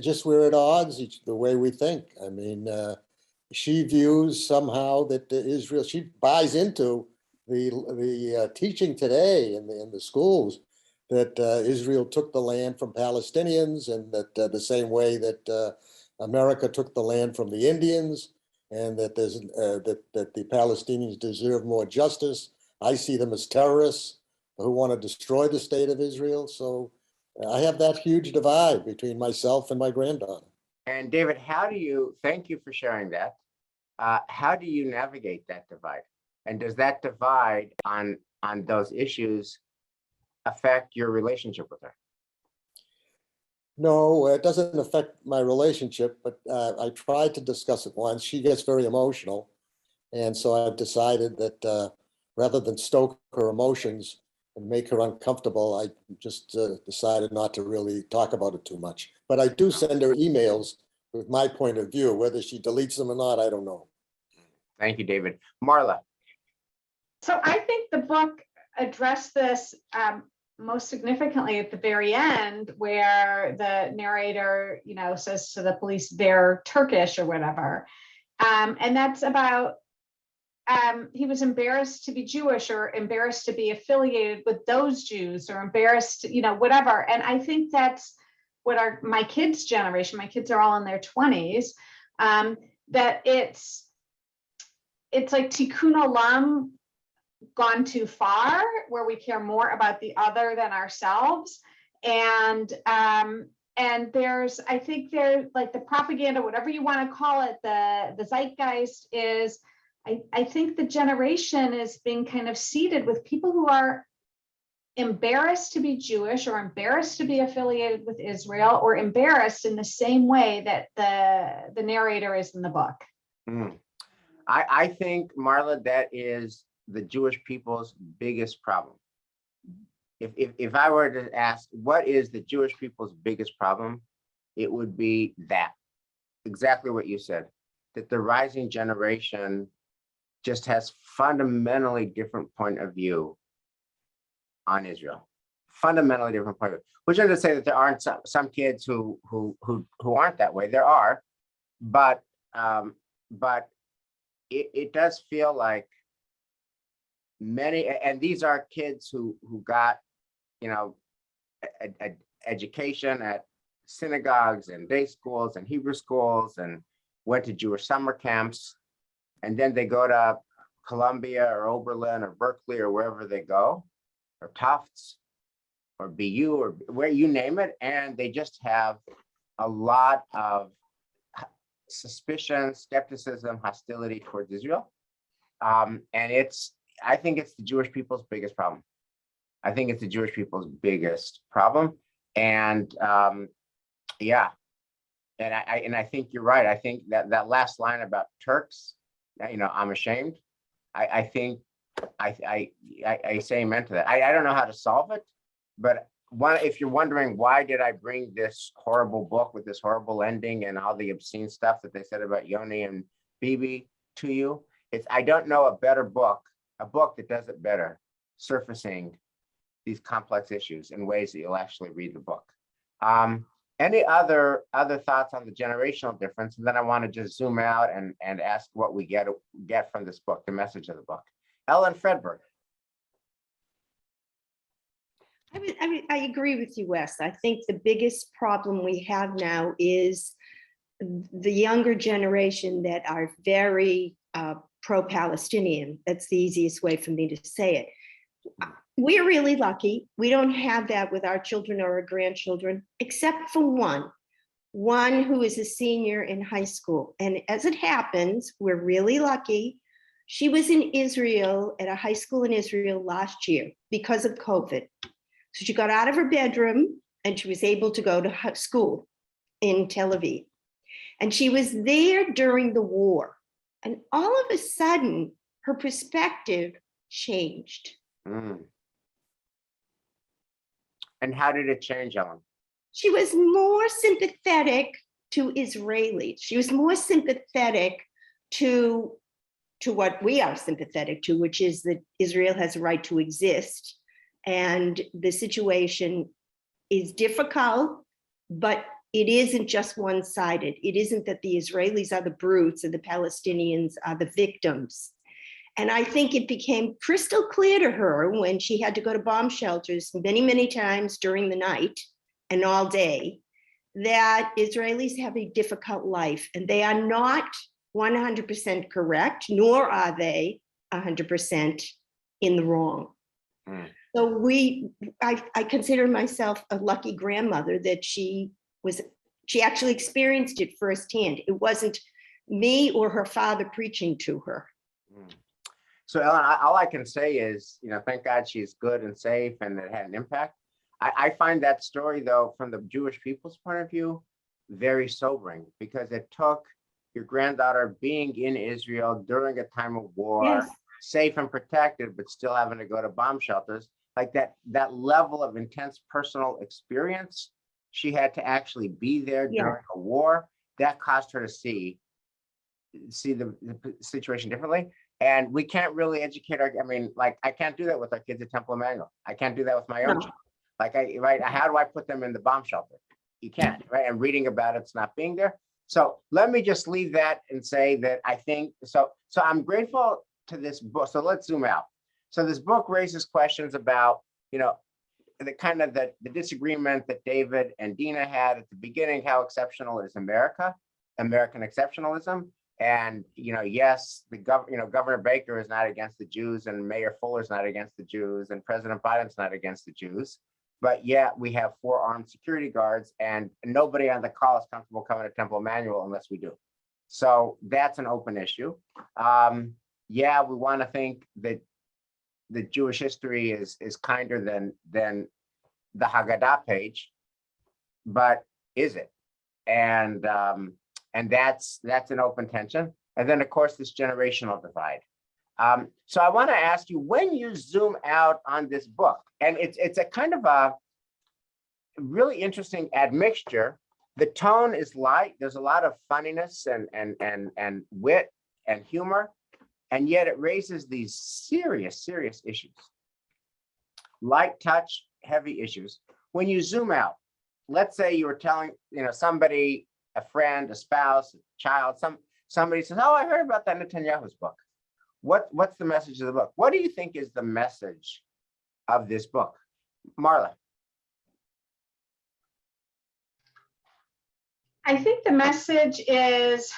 Just we're at odds the way we think. I mean, she views somehow that Israel, she buys into the teaching today in the schools that Israel took the land from Palestinians, and that the same way that America took the land from the Indians, and that there's that the Palestinians deserve more justice. I see them as terrorists who want to destroy the state of Israel. So I have that huge divide between myself and my granddaughter. And David, thank you for sharing that. How do you navigate that divide? And does that divide on those issues affect your relationship with her? No, it doesn't affect my relationship, but I tried to discuss it once. She gets very emotional. And so I've decided that rather than stoke her emotions and make her uncomfortable, I just decided not to really talk about it too much. But I do send her emails with my point of view. Whether she deletes them or not, I don't know. Thank you, David. Marla. So I think the book addressed this most significantly at the very end, where the narrator, says to the police, they're Turkish or whatever. And that's about, he was embarrassed to be Jewish, or embarrassed to be affiliated with those Jews, or embarrassed, whatever. And I think that's what my kids' generation, my kids are all in their 20s, that it's like tikkun olam gone too far, where we care more about the other than ourselves. And there's, I think there's like the propaganda, whatever you want to call it, the zeitgeist is, I think the generation is being kind of seeded with people who are embarrassed to be Jewish, or embarrassed to be affiliated with Israel, or embarrassed in the same way that the narrator is in the book. I think, Marla, that is the Jewish people's biggest problem. If I were to ask, what is the Jewish people's biggest problem? It would be that, exactly what you said, that the rising generation just has fundamentally different point of view on Israel. Fundamentally different point of view. Which is to say that there aren't some kids who aren't that way. There are, but it does feel like many, and these are kids who got, education at synagogues and day schools and Hebrew schools, and went to Jewish summer camps, and then they go to Columbia or Oberlin or Berkeley or wherever they go, or Tufts or BU or where you name it, and they just have a lot of suspicion, skepticism, hostility towards Israel. And I think it's the Jewish people's biggest problem. I think it's the Jewish people's biggest problem. And yeah, and I think you're right. I think that last line about Turks, I'm ashamed. I think I say amen to that. I don't know how to solve it, but if you're wondering why did I bring this horrible book with this horrible ending and all the obscene stuff that they said about Yoni and Bibi to you, I don't know a better book, a book that does it better, surfacing these complex issues in ways that you'll actually read the book. Any other thoughts on the generational difference? And then I want to just zoom out and ask what we get from this book, the message of the book. Ellen Fredberg. I agree with you, Wes. I think the biggest problem we have now is the younger generation that are very pro-Palestinian. That's the easiest way for me to say it. we're really lucky. We don't have that with our children or our grandchildren, except for one who is a senior in high school. And as it happens, we're really lucky. She was in Israel at a high school in Israel last year because of COVID. So she got out of her bedroom and she was able to go to school in Tel Aviv. And she was there during the war. And all of a sudden, her perspective changed. Mm. And how did it change, Ellen? She was more sympathetic to Israelis. She was more sympathetic to what we are sympathetic to, which is that Israel has a right to exist. And the situation is difficult, but it isn't just one-sided. It isn't that the Israelis are the brutes and the Palestinians are the victims. And I think it became crystal clear to her when she had to go to bomb shelters many, many times during the night and all day, that Israelis have a difficult life and they are not 100% correct, nor are they 100% in the wrong. Mm. So I consider myself a lucky grandmother that she actually experienced it firsthand. It wasn't me or her father preaching to her. Mm. So Ellen, all I can say is, thank God she's good and safe and it had an impact. I find that story, though, from the Jewish people's point of view, very sobering, because it took your granddaughter being in Israel during a time of war, Yes. safe and protected, but still having to go to bomb shelters, like that level of intense personal experience. She had to actually be there Yeah. during a war. That caused her to see the situation differently. And we can't really educate I can't do that with our kids at Temple Emmanuel. I can't do that with my own No. children. How do I put them in the bomb shelter? You can't, right? And reading about it's not being there. So let me just leave that and say that I think, so I'm grateful to this book. So let's zoom out. So this book raises questions about, the kind of the disagreement that David and Dina had at the beginning, how exceptional is American exceptionalism. And, yes, Governor Baker is not against the Jews and Mayor Fuller is not against the Jews and President Biden's not against the Jews. But yet we have 4 armed security guards and nobody on the call is comfortable coming to Temple Emmanuel unless we do. So that's an open issue. We want to think that the Jewish history is kinder than the Haggadah page, but is it? And that's an open tension. And then, of course, this generational divide. So I want to ask you, when you zoom out on this book, and it's a kind of a really interesting admixture. The tone is light. There's a lot of funniness and wit and humor, and yet it raises these serious issues. Light touch, heavy issues. When you zoom out, let's say you were telling somebody, a friend, a spouse, a child, somebody says, "Oh, I heard about that Netanyahu's book." What's the message of the book? What do you think is the message of this book? Marla. I think the message is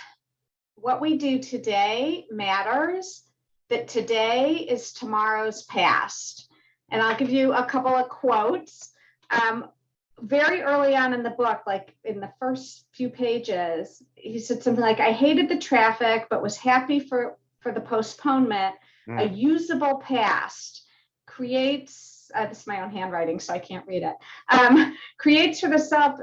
what we do today matters, that today is tomorrow's past. And I'll give you a couple of quotes. Very early on in the book, like in the first few pages, he said something like, "I hated the traffic, but was happy for the postponement. A usable past creates," this is my own handwriting, so I can't read it, "creates for the self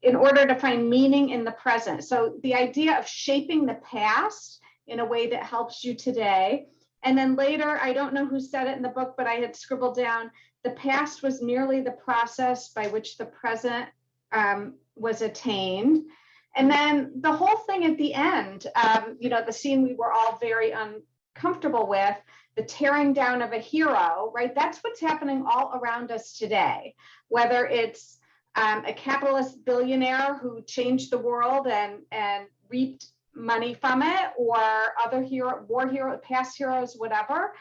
in order to find meaning in the present." So the idea of shaping the past in a way that helps you today. And then later, I don't know who said it in the book, but I had scribbled down, the past was merely the process by which the present was attained. And then the whole thing at the end, the scene we were all very uncomfortable with, the tearing down of a hero, right? That's what's happening all around us today, whether it's a capitalist billionaire who changed the world and reaped money from it, or other war hero, past heroes, whatever.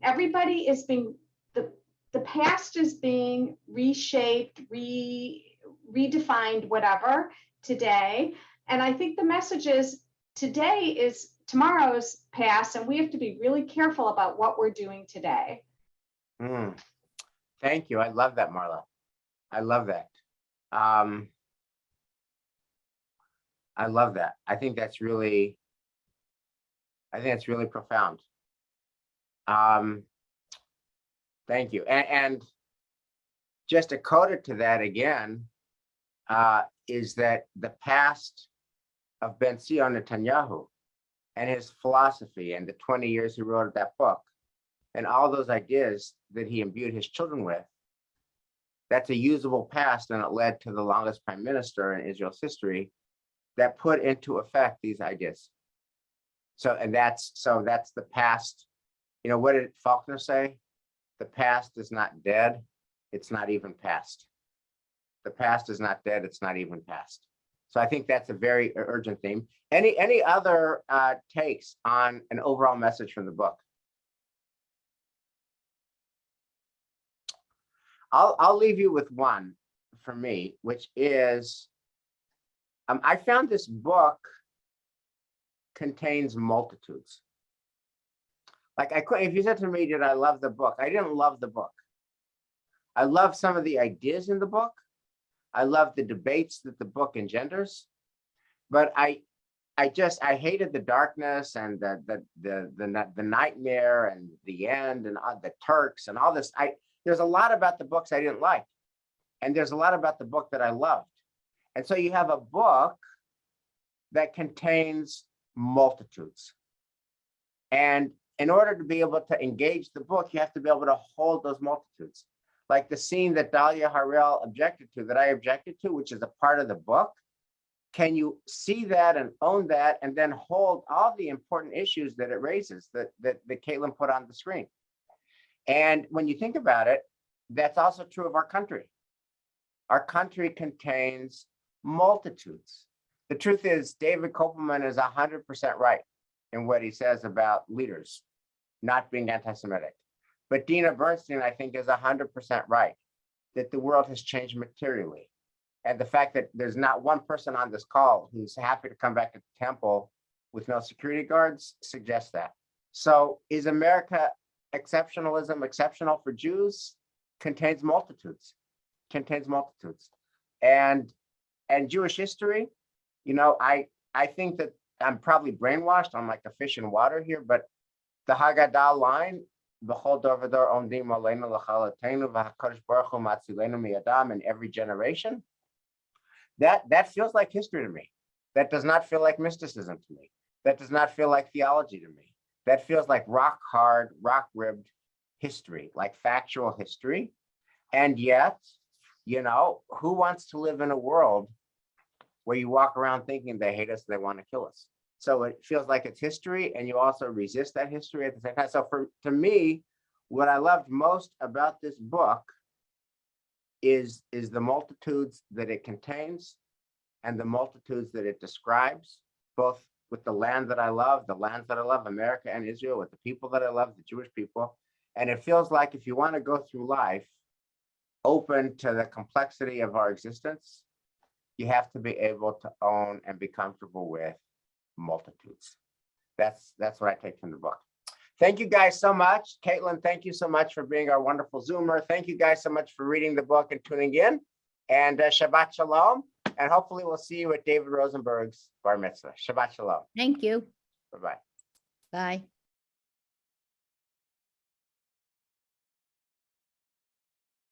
Everybody is being, the past is being reshaped, redefined, whatever, today. And I think the message is today is tomorrow's past, and we have to be really careful about what we're doing today. Mm. Thank you. I love that, Marla. I love that. I love that. I think that's really profound. Thank you. And just a coda to that again, is that the past of Ben-Zion Netanyahu and his philosophy and the 20 years he wrote that book and all those ideas that he imbued his children with, that's a usable past, and it led to the longest prime minister in Israel's history that put into effect these ideas. So that's the past. You know, what did Faulkner say? The past is not dead, it's not even past. The past is not dead, it's not even past. So I think that's a very urgent theme. Any other takes on an overall message from the book? I'll leave you with one for me, which is, I found this book contains multitudes. Like if you said to me, did I love the book? I didn't love the book. I love some of the ideas in the book. I love the debates that the book engenders, but I hated the darkness and the nightmare and the end and the Turks and all this. There's a lot about the books I didn't like, and there's a lot about the book that I loved. And so you have a book that contains multitudes. And in order to be able to engage the book, you have to be able to hold those multitudes. Like the scene that Dalia Harel objected to, that I objected to, which is a part of the book. Can you see that and own that and then hold all the important issues that it raises that Caitlin put on the screen? And when you think about it, that's also true of our country. Our country contains multitudes. The truth is, David Kopelman is 100% right in what he says about leaders not being anti-Semitic. But Dina Bernstein, I think, is 100% right, that the world has changed materially. And the fact that there's not one person on this call who's happy to come back to the temple with no security guards suggests that. So is America exceptionalism exceptional for Jews? Contains multitudes, And Jewish history, you know, I think that I'm probably brainwashed. I'm like a fish in water here, but the Haggadah line, in every generation, that feels like history to me. That does not feel like mysticism to me. That does not feel like theology to me. That feels like rock hard, rock ribbed history, like factual history. And yet, you know, who wants to live in a world where you walk around thinking they hate us, they want to kill us? So it feels like it's history, and you also resist that history at the same time. So to me, what I loved most about this book is the multitudes that it contains and the multitudes that it describes, both with the land that I love, America and Israel, with the people that I love, the Jewish people. And it feels like if you want to go through life open to the complexity of our existence, you have to be able to own and be comfortable with multitudes. That's what I take from the book. Thank you guys so much. Caitlin, thank you so much for being our wonderful Zoomer. Thank you guys so much for reading the book and tuning in. And Shabbat Shalom. And hopefully we'll see you at David Rosenberg's Bar Mitzvah. Shabbat Shalom. Thank you. Bye-bye. Bye.